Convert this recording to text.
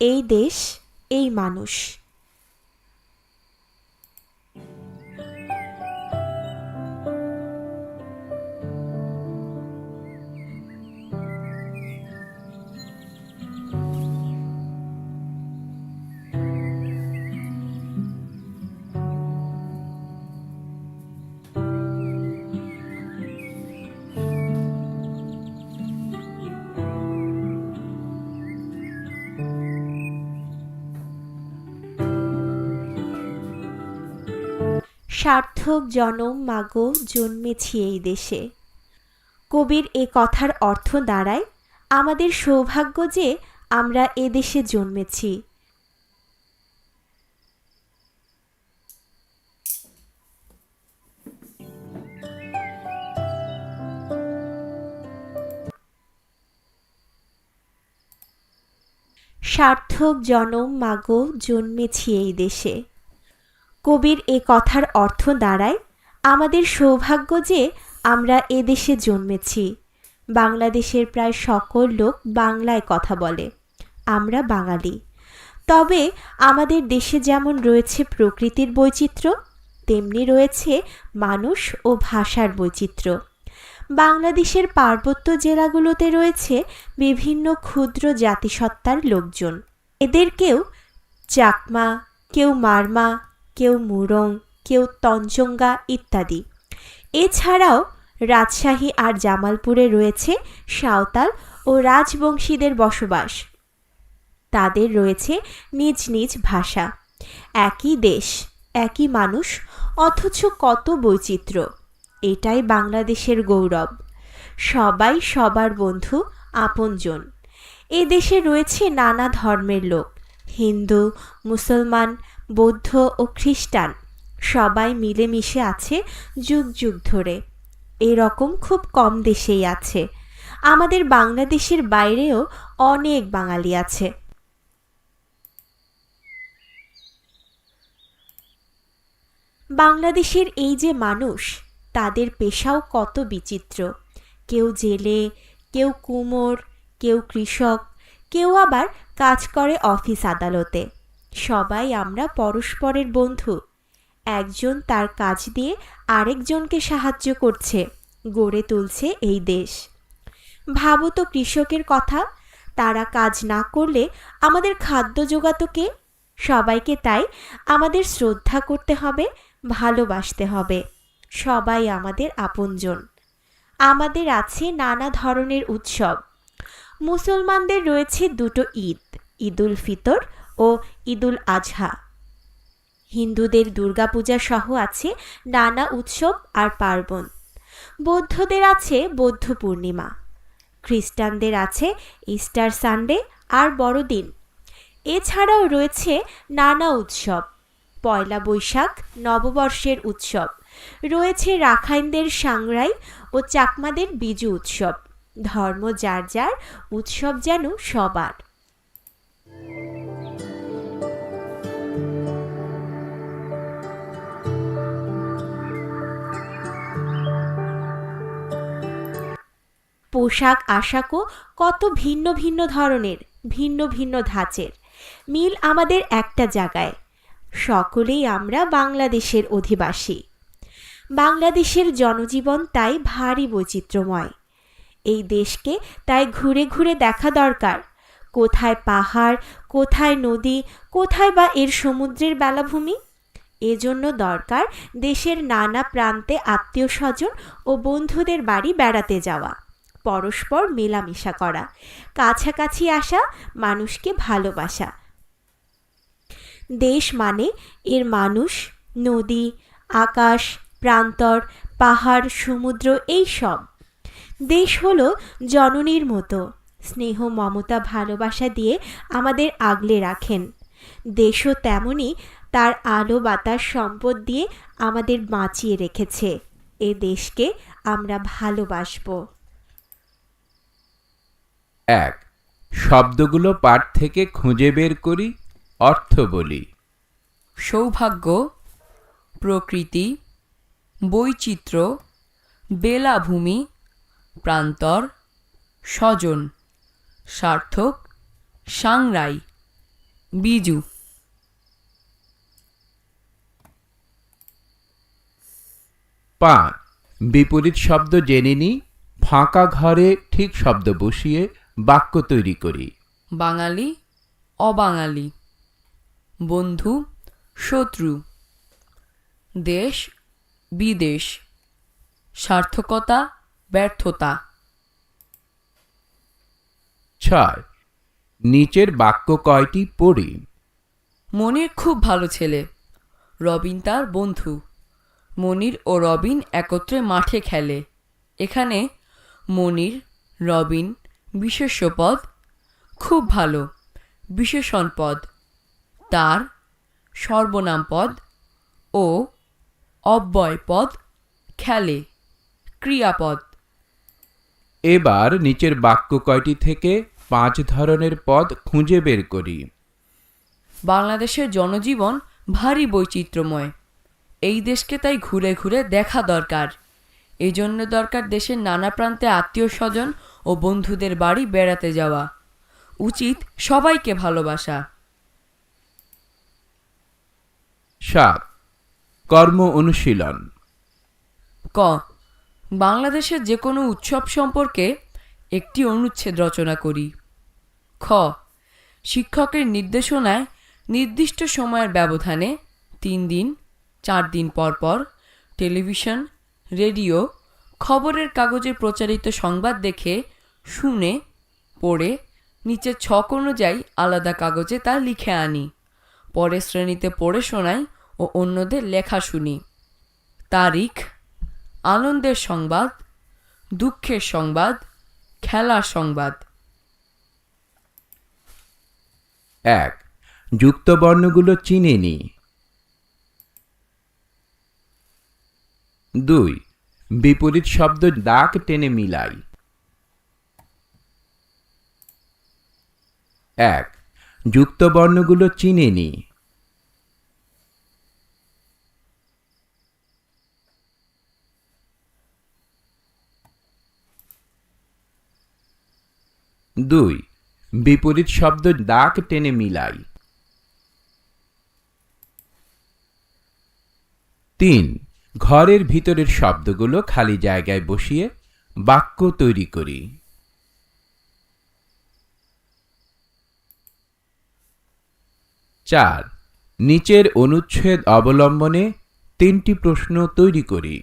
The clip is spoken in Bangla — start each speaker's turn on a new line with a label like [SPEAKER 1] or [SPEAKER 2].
[SPEAKER 1] এই দেশ, এই মানুষ। সার্থক জনম মাগো জন্মেছি এই দেশে। কবির এ কথার অর্থ দাঁড়ায়, আমাদের সৌভাগ্য যে আমরা এদেশে জন্মেছি। সার্থক জনম মাগো জন্মেছি এই দেশে। কবির এ কথার অর্থ দাঁড়ায়, আমাদের সৌভাগ্য যে আমরা এদেশে জন্মেছি। বাংলাদেশের প্রায় সকল লোক বাংলায় কথা বলে, আমরা বাঙালি। তবে আমাদের দেশে যেমন রয়েছে প্রকৃতির বৈচিত্র্য, তেমনি রয়েছে মানুষ ও ভাষার বৈচিত্র্য। বাংলাদেশের পার্বত্য জেলাগুলোতে রয়েছে বিভিন্ন ক্ষুদ্র জাতিসত্তার লোকজন। এদের কেউ চাকমা, কেউ মারমা, কেউ মুরং, কেউ তঞ্চঙ্গা ইত্যাদি। এছাড়াও রাজশাহী আর জামালপুরে রয়েছে সাঁওতাল ও রাজবংশীদের বসবাস। তাদের রয়েছে নিজ নিজ ভাষা। একই দেশ, একই মানুষ, অথচ কত বৈচিত্র্য। এটাই বাংলাদেশের গৌরব। সবাই সবার বন্ধু, আপনজন। এ দেশে রয়েছে নানা ধর্মের লোক, হিন্দু, মুসলমান, বৌদ্ধ ও খ্রিস্টান। সবাই মিলেমিশে আছে যুগ যুগ ধরে। এরকম খুব কম দেশেই আছে। আমাদের বাংলাদেশের বাইরেও অনেক বাঙালি আছে। বাংলাদেশের এই যে মানুষ, তাদের পেশাও কত বিচিত্র। কেউ জেলে, কেউ কুমোর, কেউ কৃষক, কেউ আবার কাজ করে অফিস আদালতে। সবাই আমরা পরস্পরের বন্ধু। একজন তার কাজ দিয়ে আরেকজনকে সাহায্য করছে, গড়ে তুলছে এই দেশ। ভাবো তো কৃষকের কথা, তারা কাজ না করলে আমাদের খাদ্য জোগাতো কে? সবাইকে তাই আমাদের শ্রদ্ধা করতে হবে, ভালোবাসতে হবে। সবাই আমাদের আপনজন। আমাদের আছে নানা ধরনের উৎসব। মুসলমানদের রয়েছে দুটো ঈদ, ঈদুল ফিতর ও ঈদুল আজহা। হিন্দুদের দুর্গাপূজা সহ আছে নানা উৎসব আর পার্বণ। বৌদ্ধদের আছে বৌদ্ধ পূর্ণিমা। খ্রিস্টানদের আছে ইস্টার সানডে আর বড়দিন। এছাড়াও রয়েছে নানা উৎসব, পয়লা বৈশাখ নববর্ষের উৎসব, রয়েছে রাখাইনদের সাংরাই ও চাকমাদের বিজু উৎসব। ধর্ম যার যার, উৎসব যেন সবার। পোশাক আশাকও কত ভিন্ন ভিন্ন ধরনের, ভিন্ন ভিন্ন ধাঁচের। মিল আমাদের একটা জায়গায়, সকলেই আমরা বাংলাদেশের অধিবাসী। বাংলাদেশের জনজীবন তাই ভারী বৈচিত্র্যময়। এই দেশকে তাই ঘুরে ঘুরে দেখা দরকার। কোথায় পাহাড়, কোথায় নদী, কোথায় বা এর সমুদ্রের বেলাভূমি। এজন্য দরকার দেশের নানা প্রান্তে আত্মীয় স্বজন ও বন্ধুদের বাড়ি বেড়াতে যাওয়া, পরস্পর মেলামেশা করা, কাছাকাছি আসা, মানুষকে ভালোবাসা। দেশ মানে এর মানুষ, নদী, আকাশ, প্রান্তর, পাহাড়, সমুদ্র, এই সব। দেশ হলো জননীর মতো, স্নেহ মমতা ভালোবাসা দিয়ে আমাদের আগলে রাখেন। দেশও তেমনি তার আলো বাতাস সম্পদ দিয়ে আমাদের বাঁচিয়ে রেখেছে। এ দেশকে আমরা ভালোবাসবো।
[SPEAKER 2] ১. শব্দগুলো পাঠ থেকে খুঁজে বের করি, অর্থ বলি।
[SPEAKER 3] সৌভাগ্য, প্রকৃতি, বৈচিত্র্য, বেলাভূমি, প্রান্তর, স্বজন, সার্থক, সাংরাই, বিজু।
[SPEAKER 2] 5 বিপরীত শব্দ জেনে নিই, ফাঁকা ঘরে ঠিক শব্দ বসিয়ে বাক্য তৈরি করি।
[SPEAKER 3] বাঙালি, অবাঙালি। বন্ধু, শত্রু। দেশ, বিদেশ। সার্থকতা, ব্যর্থতা।
[SPEAKER 2] 6 নিচের বাক্য কয়টি পড়ি।
[SPEAKER 3] মনির খুব ভালো ছেলে। রবিন তার বন্ধু। মনির ও রবিন একত্রে মাঠে খেলে। এখানে মনির, রবিন বিশেষ্য পদ, খুব ভালো বিশেষণ পদ, তার সর্বনাম পদ ও অব্যয় পদ, খেলে ক্রিয়াপদ।
[SPEAKER 2] এবার নিচের বাক্য কয়টি থেকে 5 ধরনের পদ খুঁজে বের করি।
[SPEAKER 3] বাংলাদেশের জনজীবন ভারী বৈচিত্র্যময়। এই দেশকে তাই ঘুরে ঘুরে দেখা দরকার। এই জন্য দরকার দেশের নানা প্রান্তে আত্মীয় স্বজন ও বন্ধুদের বাড়ি বেড়াতে যাওয়া। উচিত সবাইকে ভালোবাসা।
[SPEAKER 2] 7 কর্ম অনুশীলন।
[SPEAKER 3] ক বাংলাদেশের যে কোনো উৎসব সম্পর্কে একটি অনুচ্ছেদ রচনা করি। খ শিক্ষকের নির্দেশনায় নির্দিষ্ট সময়ের ব্যবধানে 3 দিন 4 দিন পর পর টেলিভিশন, রেডিও, খবরের কাগজে প্রচারিত সংবাদ দেখে, শুনে, পড়ে নিচের ছক অনুযায়ী আলাদা কাগজে তা লিখে আনি। পরে শ্রেণীতে পড়ে শোনাই ও অন্যদের লেখা শুনি। তারিখ, আনন্দের সংবাদ, দুঃখের সংবাদ, খেলার সংবাদ।
[SPEAKER 2] 1 যুক্ত বর্ণগুলো চিনে নিই। 2 বিপরীত শব্দ দাগ টেনে মিলাই। 1 যুক্ত বর্ণগুলো চিনে নিই। 2 বিপরীত শব্দ দাগ টেনে মিলাই। 3 ঘরের ভিতরের শব্দগুলো খালি জায়গায় বসিয়ে বাক্য তৈরি করি। 4 নিচের অনুচ্ছেদ অবলম্বনে 3টি প্রশ্ন তৈরি করি।